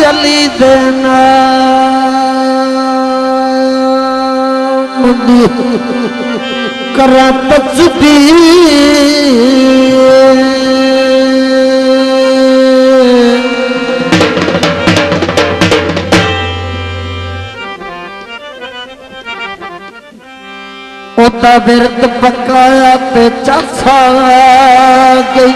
अली दे नाम दी करा तस्बीह ओदा विरद पकाया ते चासा गई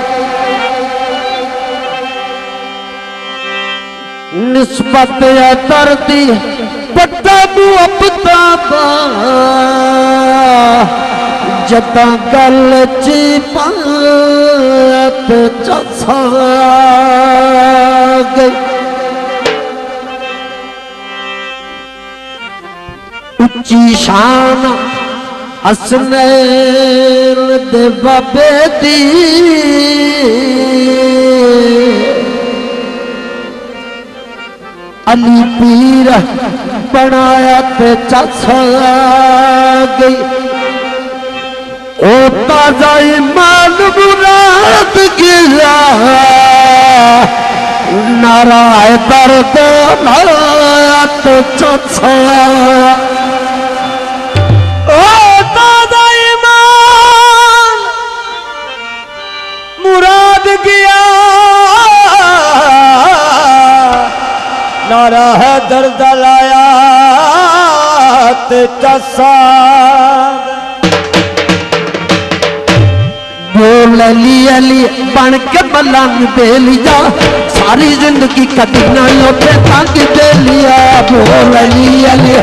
निस्बत अतर दी बड़ा मुहब्बता जदा गल ची पाया ते चासा गई उच्ची शान असनैल दे बाबे दी अली पीर बनाया ते चासा गई ओ ताजा ईमान मुराद गिरा नाराय दर्द लाया ते चासा मुराद गया नारा है दर्द लाया ते चासा बोल अली अली बन के मलंग दे लिया सारी जिंदगी कभी नहीं होते तंग दे लिया बोल अली अली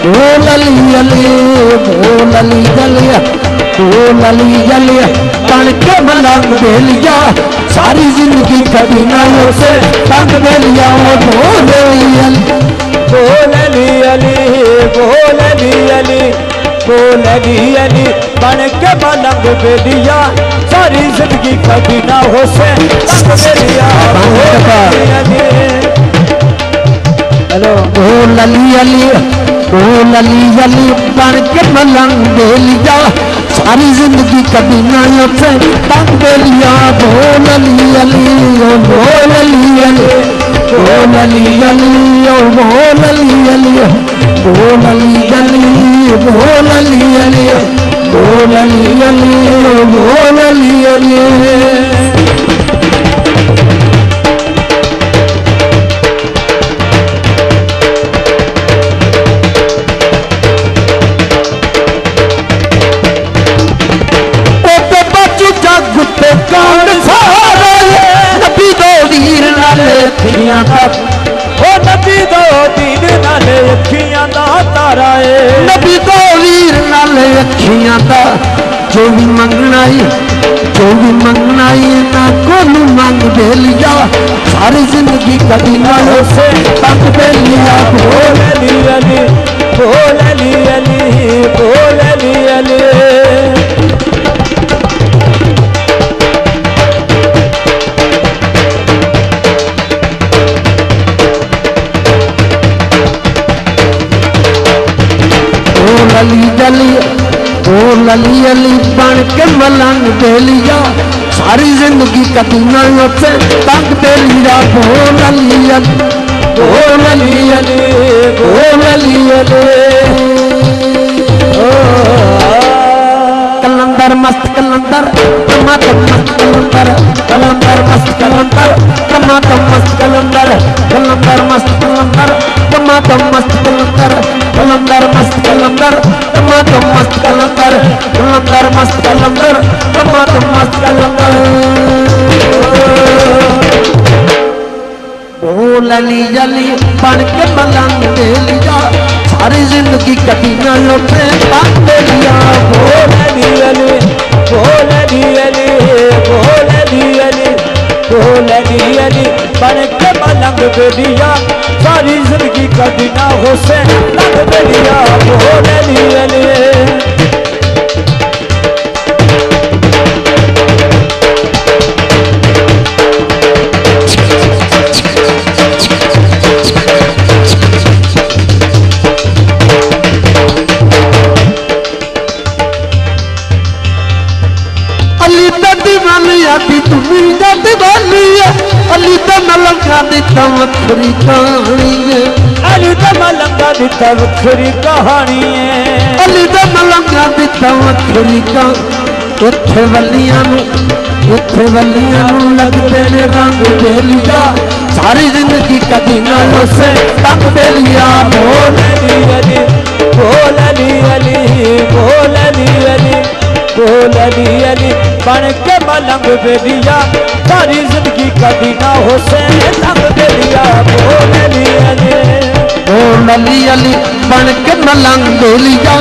बोल अली अली बोल अली अली बोल अली अली बन के मलंग दे लिया सारी जिंदगी कभी नहीं उसे तंग दे लिया बोल अली अली बोल अली अली बोल अली अली बोल अली अली बन के मलंग दे लिया सारी जिंदगी कभी ना हो से तंग दे लिया हेलो बोल अली अली बोल अली अली बन के मलंग दे लिया सारी जिंदगी कभी नहीं उसे तंग दे लिया बोल अली अली बोल अली अली बोल अली अली बोल अली अली बोल अली अली बोल अली अली बोल अली अली बोल अली अली नबी दो दीन नाले अखियां दा तारा है नबी दो वीर नाले अखियां दा जो भी मंगना ना कोनू मंग दे लिया सारी जिंदगी कभी ना उसे तंग दे लिया बोल अली अली बोल अली अली बोल अली अली अली अली बोल अली अली बन के मलंग दे लिया सारी जिंदगी कभी नहीं उसे तंग दे लिया बोल अली अली बोल अली अली बोल अली अली कलंदर मस्त कलंदर टमाटर मस्त कलंदर कलंदर मस्त कलंदर टमाटर मस्त कलंदर कलंदर मस्त कलंदर टमाटर मस्त कलंदर कलंदर मस्त कलंदर टमाटर मस्त कलंदर कलंदर मस्त कलंदर टमाटर मस्त कलंदर बोल अली अली बन के मलंग दे लिया सारी जिंदगी कभी न लौटे तंग दे लिया बोल अली अली बोल अली अली बोल अली अली बोल अली अली बन के मलंग दे लिया सारी जिंदगी कभी ना हो से तंग दे लिया बोल अली अली अली तो मलंगा दी तमत वखरी कहानी है। अली दा मलंगा दिता वखरी कहानी है। अली दा मलंगा दिता वखरी कहानी। इत्थे वलियां नूं लगदे ने रंग बेलिया, सारी जिंदगी कदी ना उसे तंग बेलिया। बोल अली अली बोल अली अली बोल अली अली बोल अली अली बन के मलंग बेलिया, सारी जिंदगी कदी ना उसे तंग बेलिया। बोल अली अली बोल अली अली बन के मलंग बेलिया,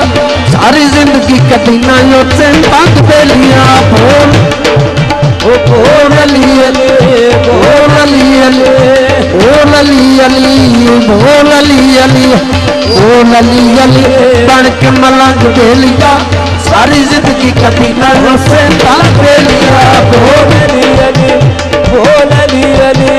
सारी जिंदगी कदी ना उसे तंग बेलिया। बोल अली अली बोल अली अली बोल अली अली बोल अली अली बोल अली अली बन के मलंग बेलिया, सारी जिंदगी कदी ना उसे तंग बेलिया। बोल अली अली बोल अली अली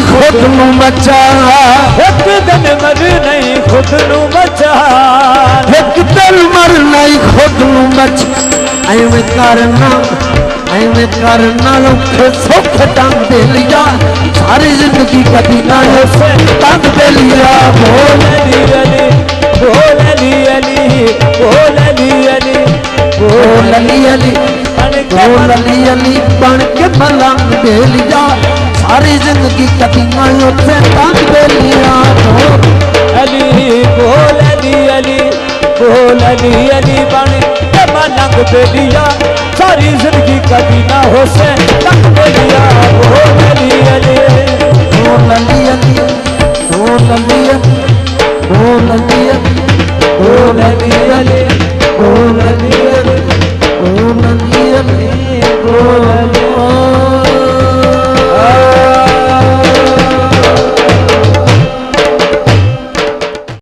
खुद नू बचा, एक दिन मर नहीं खुद नू बचा, एक दिन मर नहीं खुद नू बचा। ऐवें करना औखे सुख तंग दे लिया, सारी जिंदगी कदी ना उसे तंग दे लिया। बोल अली अली बोल अली अली बोल अली अली बोल अली अली बोल अली अली बन के मलंग दे लिया, सारी जिंदगी कदी ना उसे तंग दे लिया। अली बोल अली अली बोल अली अली बन के मलंग दे लिया, सारी जिंदगी कदी ना उसे तंग दे लिया। बोल अली अली बोल अली अली बोल अली अली बोल अली अली बोल अली अली